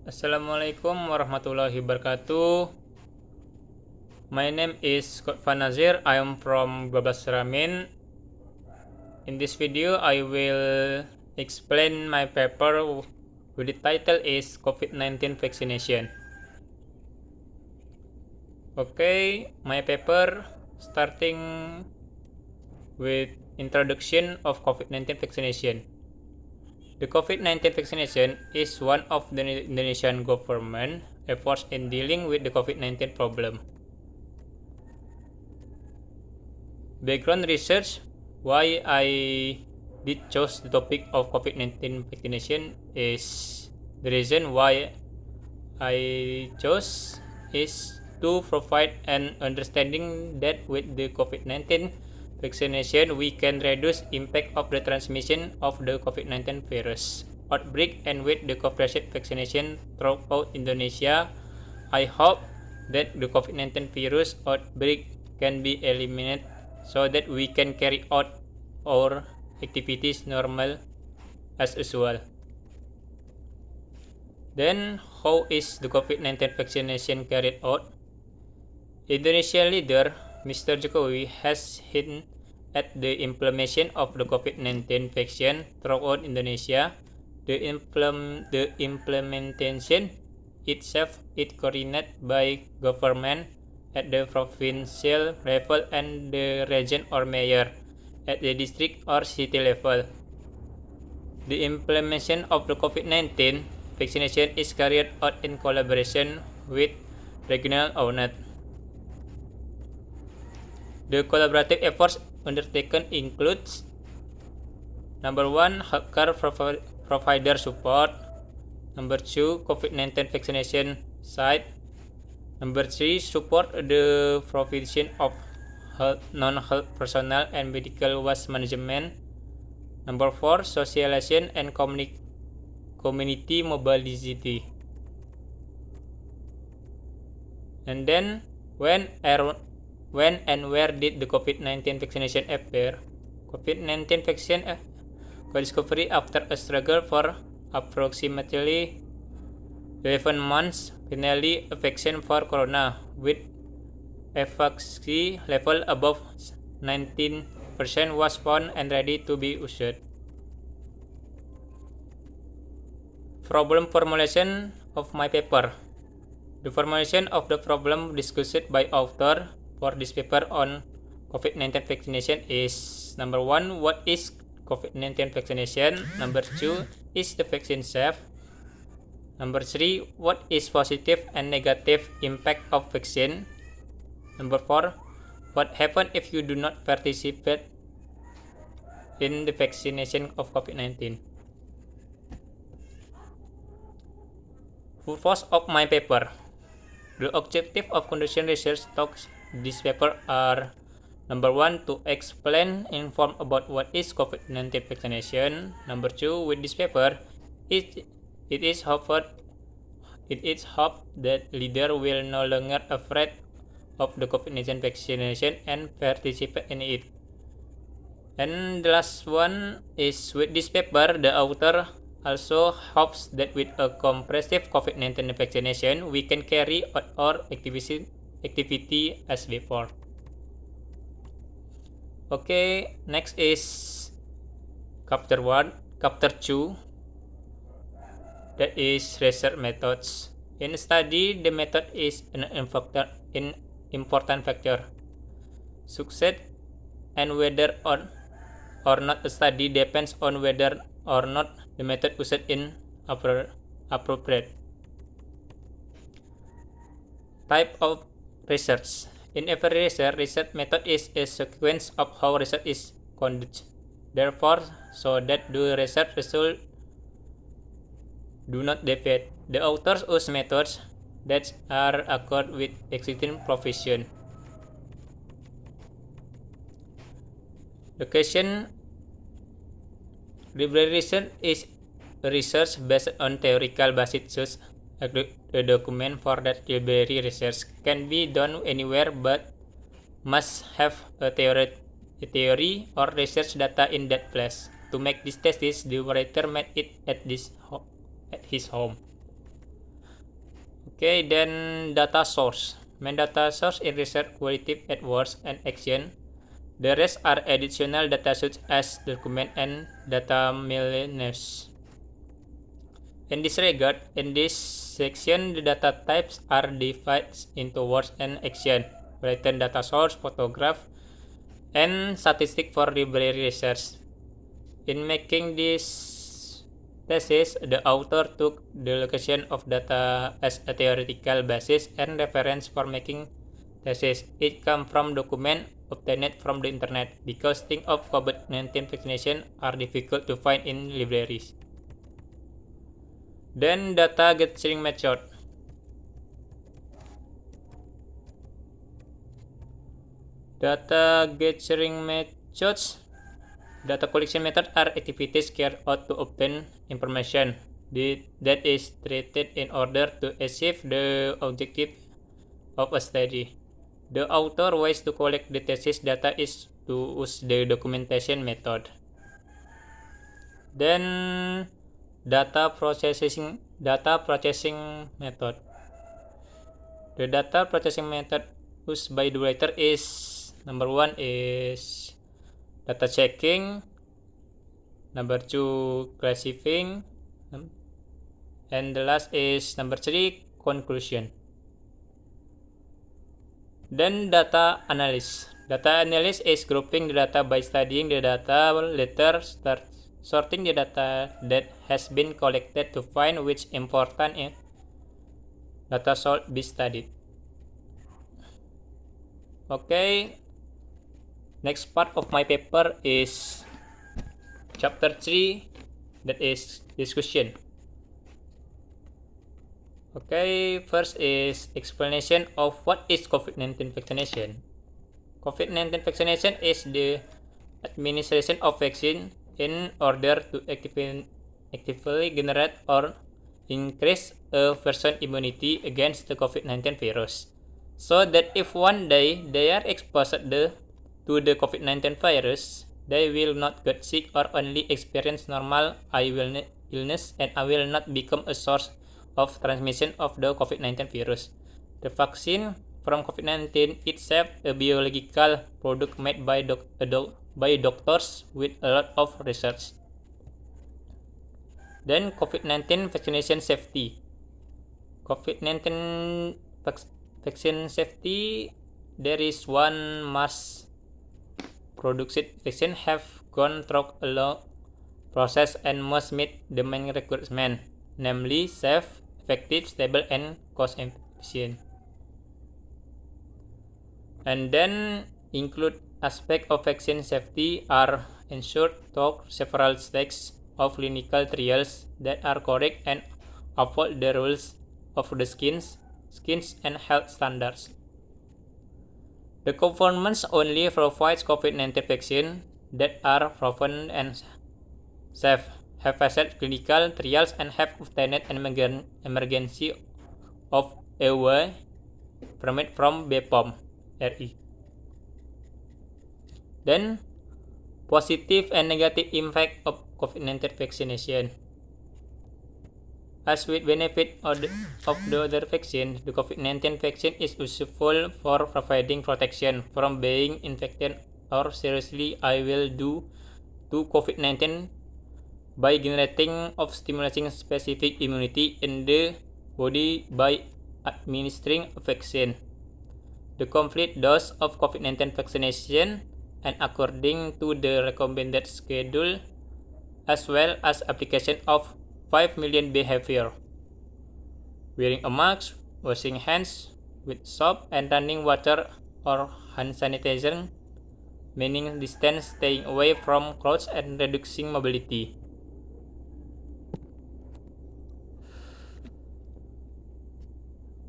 Assalamualaikum warahmatullahi wabarakatuh. My name is Kotvan Nazir. I am from Babas Ramin. In this video, I will explain my paper with the title is COVID-19 vaccination. Okay, my paper starting with introduction of COVID-19 vaccination. The COVID-19 vaccination is one of the Indonesian government efforts in dealing with the COVID-19 problem. Background research why I did choose the topic of COVID-19 vaccination is the reason why I chose is to provide an understanding that with the COVID-19 vaccination we can reduce impact of the transmission of the COVID-19 virus outbreak, and with the cooperative vaccination throughout Indonesia, I hope that the COVID-19 virus outbreak can be eliminated so that we can carry out our activities normal as usual. Then, how is the COVID-19 vaccination carried out? Indonesian leader Mr. Jokowi has hinted at the implementation of the COVID-19 vaccine throughout Indonesia. The implementation itself is coordinated by government at the provincial level and the region or mayor at the district or city level. The implementation of the COVID-19 vaccination is carried out in collaboration with regional owners. The collaborative efforts undertaken includes: number 1, healthcare provider support; number 2, COVID-19 vaccination site; number 3, support the provision of non-health personnel and medical waste management; number 4, socialization and community mobility. And then, when and where did the COVID-19 vaccination appear? COVID-19 vaccine discovery after a struggle for approximately 11 months, finally a vaccine for corona with efficacy level above 19% was found and ready to be used. Problem formulation of my paper. The formulation of the problem discussed by author for this paper on COVID-19 vaccination is: number 1, what is COVID-19 vaccination? Number 2, is the vaccine safe? Number 3, what is positive and negative impact of vaccine? Number 4, what happens if you do not participate in the vaccination of COVID-19? Purpose of my paper. The objective of conducting research talks this paper are: number 1, to explain, inform about what is COVID-19 vaccination. Number 2, with this paper, it is hoped that leaders will no longer afraid of the COVID-19 vaccination and participate in it. And the last one is, with this paper, the author also hopes that with a comprehensive COVID-19 vaccination, we can carry out our activity as before. Okay, next is chapter 2, that is research methods. In study, the method is an important factor. Success and whether or not a study depends on whether or not the method used in appropriate. Type of research. In every research method is a sequence of how research is conducted. Therefore, so that the research result do not deviate, the authors use methods that are accord with existing profession. The question: library research is research based on theoretical basis. The document for that library research can be done anywhere but must have a theory or research data in that place. To make this thesis, the writer made it at his home. Okay, then data source. Main data source in research qualitative at words and action. The rest are additional data such as document and data miscellaneous. In this regard, in this section, the data types are divided into words and action, written data source, photograph, and statistic for library research. In making this thesis, the author took the location of data as a theoretical basis and reference for making thesis. It comes from document obtained from the internet because things of COVID-19 vaccination are difficult to find in libraries. Then data gathering method. Data gathering methods. Data collection methods are activities carried out to obtain information that is treated in order to achieve the objective of a study. The author ways to collect the thesis data is to use the documentation method. Then data processing method. The data processing method used by the writer is number 1 is data checking, number 2 classifying, and the last is number 3 conclusion. Then data analysis. Data analysis is grouping the data by studying the data, later sorting the data that has been collected to find which important data should be studied. Okay, next part of my paper is chapter 3, that is discussion. Okay, first is explanation of what is COVID-19 vaccination. COVID-19 vaccination is the administration of vaccine in order to actively generate or increase a person's immunity against the COVID-19 virus, so that if one day they are exposed to the COVID-19 virus, they will not get sick or only experience normal illness and will not become a source of transmission of the COVID-19 virus. The vaccine from COVID-19 itself a biological product made by doctors with a lot of research. Then COVID-19 vaccination safety. COVID-19 vaccine safety, there is one mass produced vaccine have gone through a long process and must meet the main requirement, namely safe, effective, stable, and cost efficient. And then include aspects of vaccine safety are ensured through several stages of clinical trials that are correct and uphold the rules of the skins and health standards. The government only provides COVID-19 vaccine that are proven and safe, have passed clinical trials, and have obtained an emergency of EUA permit from BPOM RI. Then positive and negative impact of COVID-19 vaccination. As with benefit of the other vaccine, the COVID-19 vaccine is useful for providing protection from being infected or seriously ill due to COVID-19 by generating of stimulating specific immunity in the body by administering a vaccine. The complete dose of COVID-19 vaccination and according to the recommended schedule, as well as application of 5 million behavior. Wearing a mask, washing hands with soap and running water or hand sanitizer, meaning distance, staying away from crowds, and reducing mobility.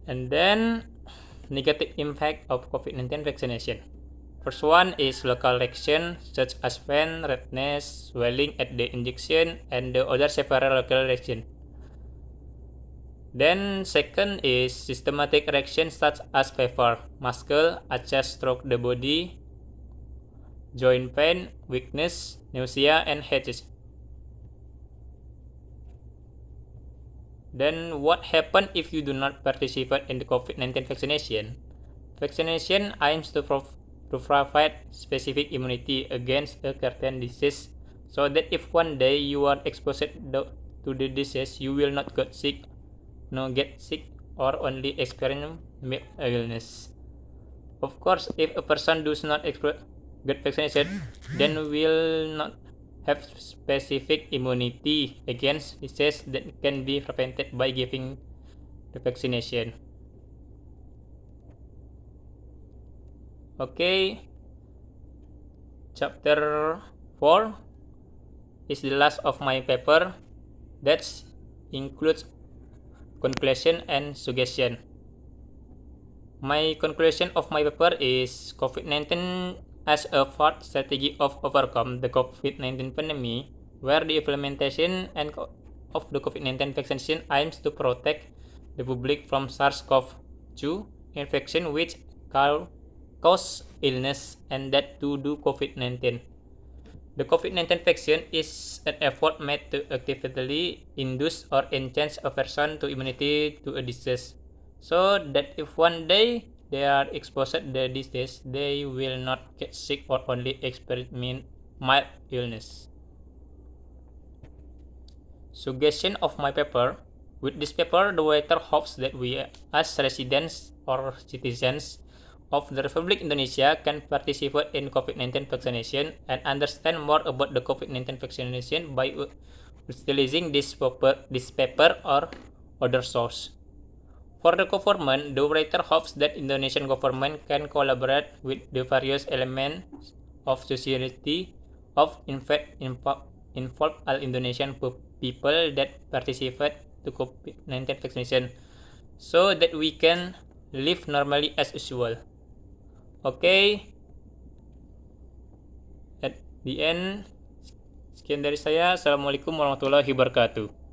And then negative impact of COVID-19 vaccination. First one is local reaction such as pain, redness, swelling at the injection, and the other several local reaction. Then second is systematic reaction such as fever, muscle aches throughout the body, joint pain, weakness, nausea, and headache. Then what happens if you do not participate in the COVID-19 vaccination? Vaccination aims to provide specific immunity against a certain disease, so that if one day you are exposed to the disease, you will not get sick, or only experience mild illness. Of course, if a person does not get vaccination, then will not have specific immunity against disease that can be prevented by giving the vaccination. Okay, chapter 4 is the last of my paper. That includes conclusion and suggestion. My conclusion of my paper is COVID-19 as a fourth strategy of overcome the COVID-19 pandemic, where the implementation of the COVID-19 vaccination aims to protect the public from SARS-CoV-2 infection, which cause illness and death due to COVID-19. The COVID-19 vaccine is an effort made to actively induce or enhance a person to immunity to a disease, so that if one day they are exposed to the disease, they will not get sick or only experience mild illness. Suggestion of my paper. With this paper, the writer hopes that we as residents or citizens of the Republic Indonesia can participate in COVID-19 vaccination and understand more about the COVID-19 vaccination by utilizing this paper or other source. For the government, the writer hopes that Indonesian government can collaborate with the various elements of society of involve all Indonesian people that participate to COVID-19 vaccination, so that we can live normally as usual. Okay, at the end, sekian dari saya. Assalamualaikum warahmatullahi wabarakatuh.